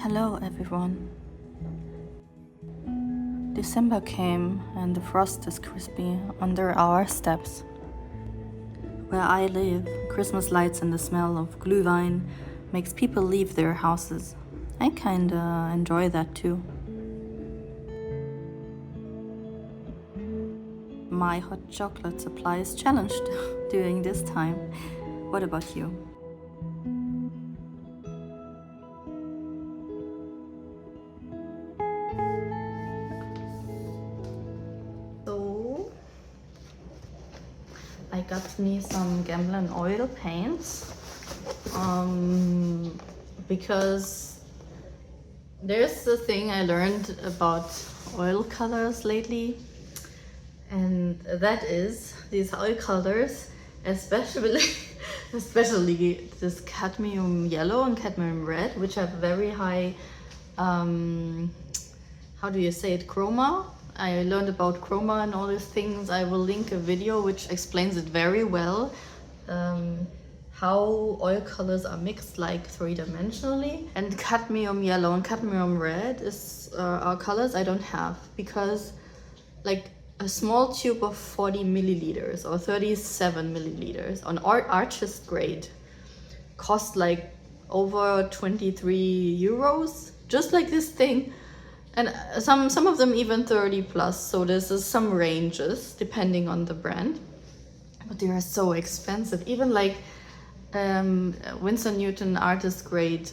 Hello everyone. December came and the frost is crispy under our steps. Where I live, Christmas lights and the smell of Glühwein makes people leave their houses. I kinda enjoy that too. My hot chocolate supply is challenged during this time. What about you? So I got me some Gamblin oil paints because there's the thing I learned about oil colors lately, and that is these oil colors, especially this cadmium yellow and cadmium red, which have very high how do you say it, chroma. I learned about chroma and all these things. I will link a video which explains it very well, how oil colors are mixed like three-dimensionally. And cadmium yellow and cadmium red are colors I don't have, because like a small tube of 40 milliliters or 37 milliliters on artist grade cost like over 23 euros, just like this thing. And some of them even 30 plus, so there's some ranges depending on the brand, but they are so expensive. Even like Winsor Newton artist grade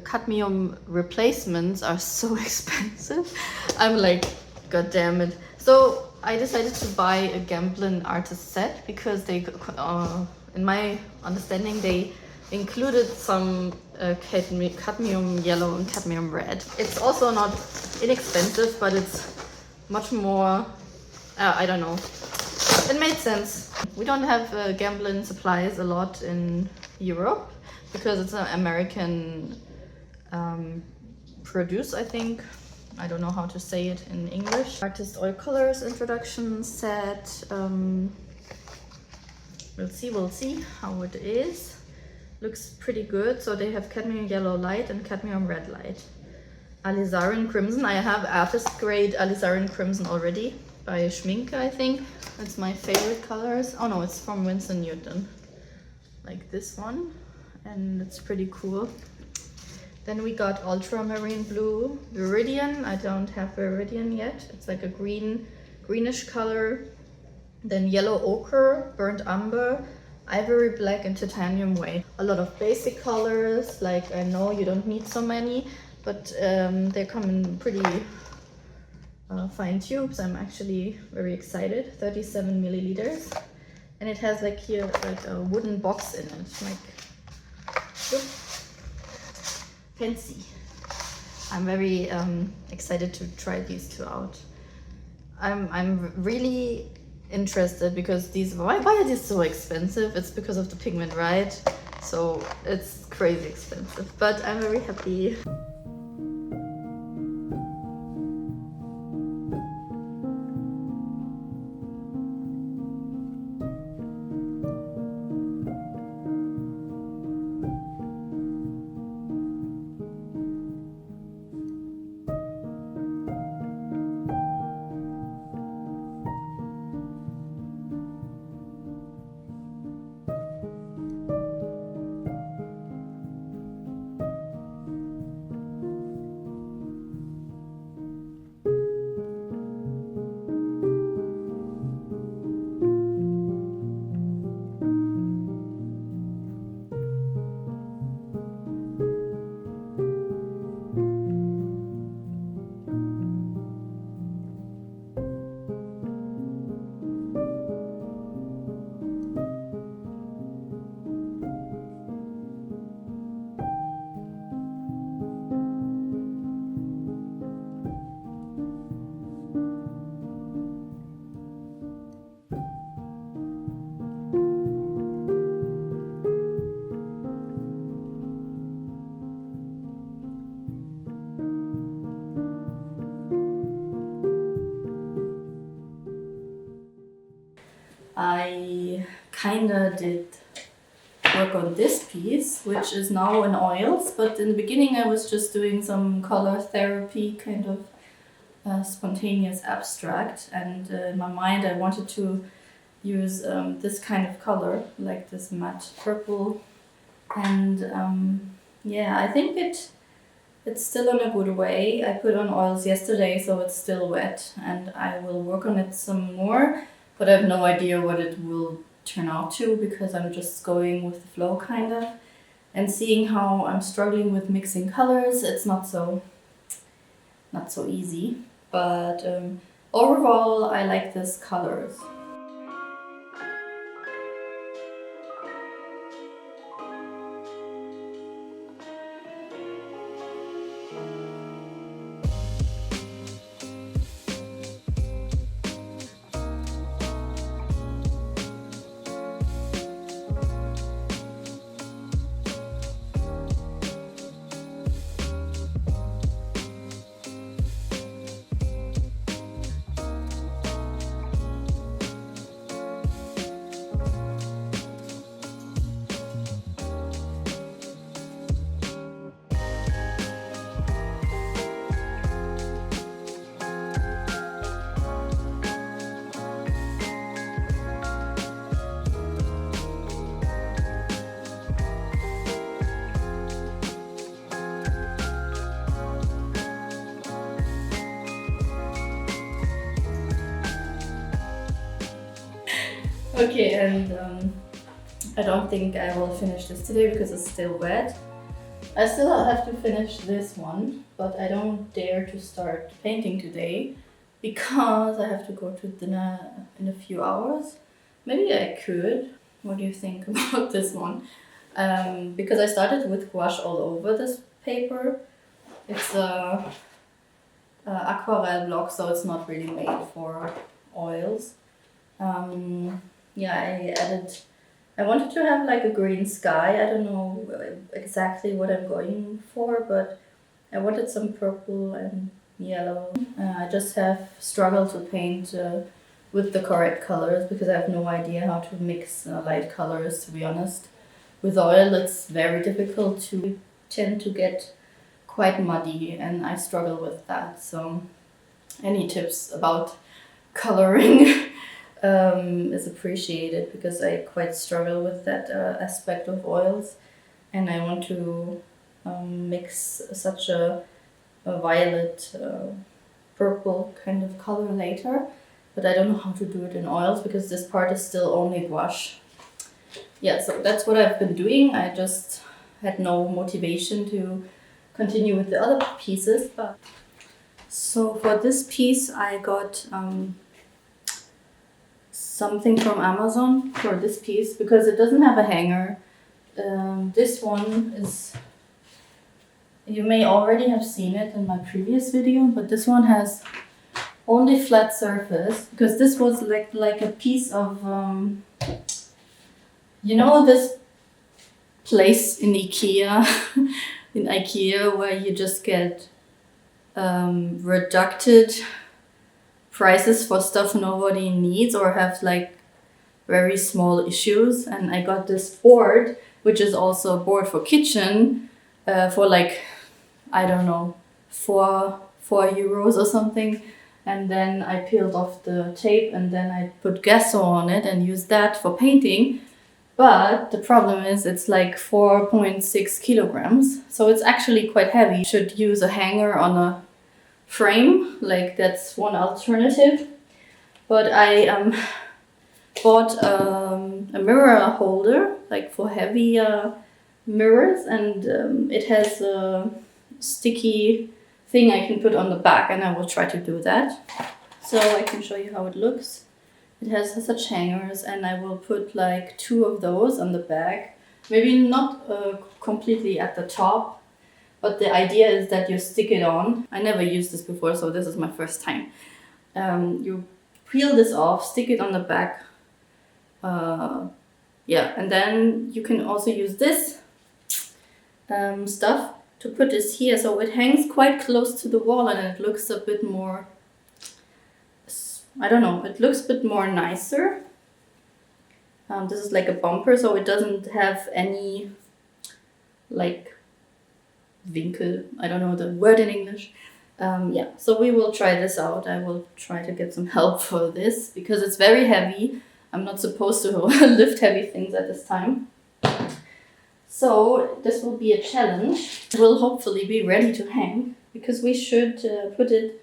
cadmium replacements are so expensive. I'm like, god damn it. So I decided to buy a Gamblin artist set because they, in my understanding, they included some cadmium yellow and cadmium red. It's also not inexpensive, but it's much more, I don't know. It made sense. We don't have Gamblin supplies a lot in Europe because it's an American produce, I think. I don't know how to say it in English. Artist oil colors introduction set. We'll see how it is. Looks pretty good. So they have cadmium yellow light and cadmium red light. Alizarin crimson. I have artist grade alizarin crimson already by Schminke, I think. That's my favorite colors. Oh no, it's from Winsor Newton. Like this one. And it's pretty cool. Then we got ultramarine blue Viridian. I don't have Viridian yet. It's like a greenish color. Then yellow ochre, burnt umber, ivory black, and titanium white. A lot of basic colors. Like, I know you don't need so many, but they come in pretty fine tubes. I'm actually very excited. 37 milliliters. And it has like here like a wooden box in it. Like, fancy. I'm very excited to try these two out. I'm really interested because why are these so expensive? It's because of the pigment, right? So it's crazy expensive, but I'm very happy. I kinda did work on this piece, which is now in oils, but in the beginning I was just doing some color therapy, kind of spontaneous abstract, and in my mind I wanted to use this kind of color, like this matte purple, and yeah, I think it's still in a good way. I put on oils yesterday, so it's still wet, and I will work on it some more, but I have no idea what it will turn out to, because I'm just going with the flow kind of, and seeing how I'm struggling with mixing colors. It's not so easy, but overall I like these colors. Okay, and I don't think I will finish this today because it's still wet. I still have to finish this one, but I don't dare to start painting today because I have to go to dinner in a few hours. Maybe I could. What do you think about this one? Because I started with gouache all over this paper. It's a aquarelle block, so it's not really made for oils. Yeah, I wanted to have like a green sky. I don't know exactly what I'm going for, but I wanted some purple and yellow. I just have struggled to paint with the correct colors because I have no idea how to mix light colors, to be honest. With oil, it's very difficult to tend to get quite muddy, and I struggle with that. So any tips about coloring is appreciated, because I quite struggle with that aspect of oils, and I want to mix such a violet purple kind of color later, but I don't know how to do it in oils because this part is still only gouache. Yeah, so that's what I've been doing. I just had no motivation to continue with the other pieces. But so for this piece I got something from Amazon for this piece because it doesn't have a hanger. This one is, you may already have seen it in my previous video, but this one has only flat surface because this was like a piece of you know, this place in IKEA in IKEA where you just get reducted prices for stuff nobody needs or have like very small issues. And I got this board, which is also a board for kitchen, for like, I don't know, 4 euros or something. And then I peeled off the tape and then I put gesso on it and used that for painting. But the problem is it's like 4.6 kilograms. So it's actually quite heavy. You should use a hanger on a frame, like that's one alternative. But I bought a mirror holder, like for heavy mirrors, and it has a sticky thing I can put on the back, and I will try to do that. So I can show you how it looks. It has such hangers, and I will put like 2 of those on the back. Maybe not completely at the top, but the idea is that you stick it on. I never used this before, so this is my first time. You peel this off, stick it on the back. Yeah, and then you can also use this stuff to put this here, so it hangs quite close to the wall and it looks a bit more, I don't know, it looks a bit more nicer. This is like a bumper, so it doesn't have any like Winkel. I don't know the word in English. Yeah, so we will try this out. I will try to get some help for this because it's very heavy. I'm not supposed to lift heavy things at this time. So this will be a challenge. It will hopefully be ready to hang because we should put it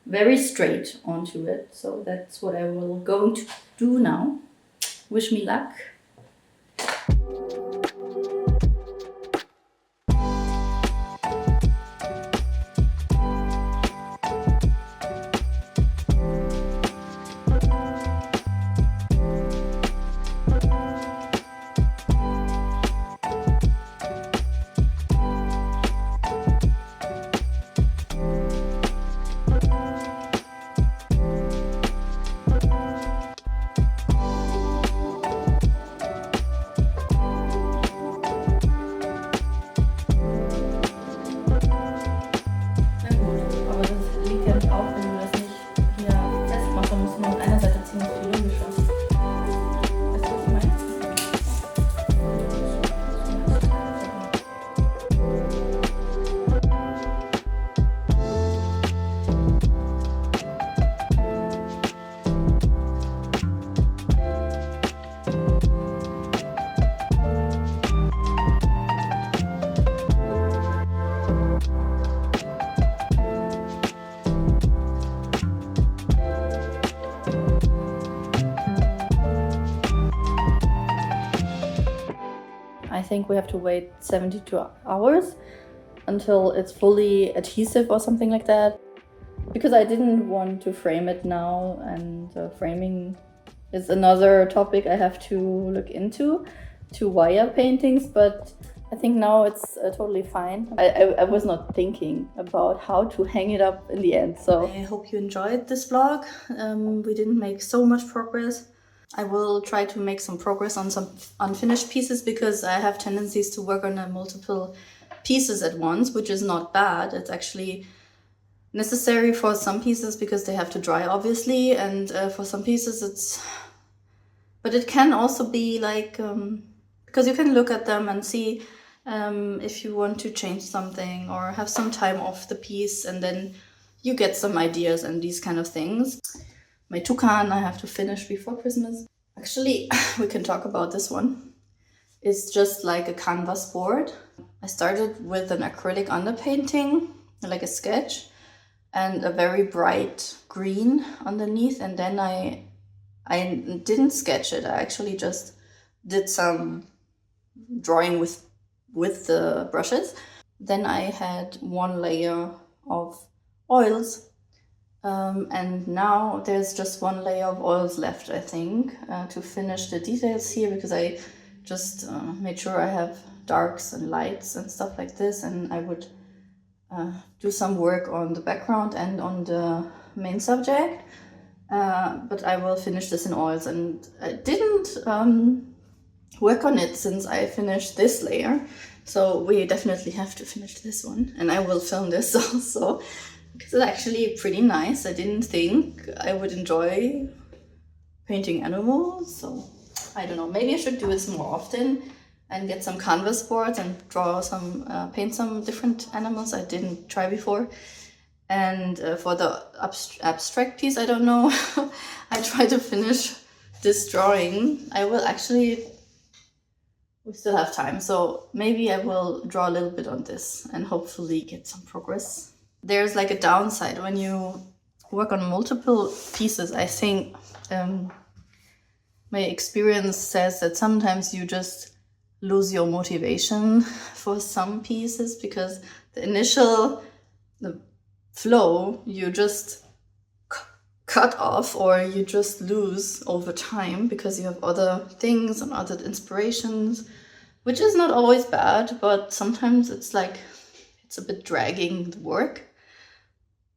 very straight onto it. So that's what I will going to do now. Wish me luck. I think we have to wait 72 hours until it's fully adhesive or something like that. Because I didn't want to frame it now, and framing is another topic I have to look into, to wire paintings, but I think now it's totally fine. I was not thinking about how to hang it up in the end, so I hope you enjoyed this vlog. We didn't make so much progress. I will try to make some progress on some unfinished pieces because I have tendencies to work on multiple pieces at once, which is not bad. It's actually necessary for some pieces because they have to dry, obviously, and for some pieces it's... But it can also be like... because you can look at them and see if you want to change something or have some time off the piece, and then you get some ideas and these kind of things. My toucan I have to finish before Christmas. Actually, we can talk about this one. It's just like a canvas board. I started with an acrylic underpainting, like a sketch, and a very bright green underneath, and then I didn't sketch it. I actually just did some drawing with the brushes. Then I had one layer of oils, and now there's just one layer of oils left, I think, to finish the details here, because I just made sure I have darks and lights and stuff like this, and I would do some work on the background and on the main subject, but I will finish this in oils, and I didn't work on it since I finished this layer, so we definitely have to finish this one, and I will film this also because it's actually pretty nice. I didn't think I would enjoy painting animals, so I don't know, maybe I should do this more often and get some canvas boards and draw some, paint some different animals I didn't try before. And for the abstract piece, I don't know, I try to finish this drawing. I will actually, we still have time, so maybe I will draw a little bit on this and hopefully get some progress. There's like a downside when you work on multiple pieces. I think my experience says that sometimes you just lose your motivation for some pieces because the initial flow you just cut off, or you just lose over time because you have other things and other inspirations, which is not always bad, but sometimes it's like it's a bit dragging the work.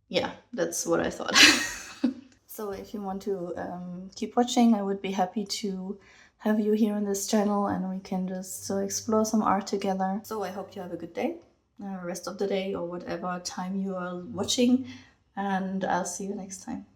Yeah, that's what I thought. So if you want to keep watching, I would be happy to have you here on this channel, and we can just explore some art together. So I hope you have a good day, rest of the day, or whatever time you are watching, and I'll see you next time.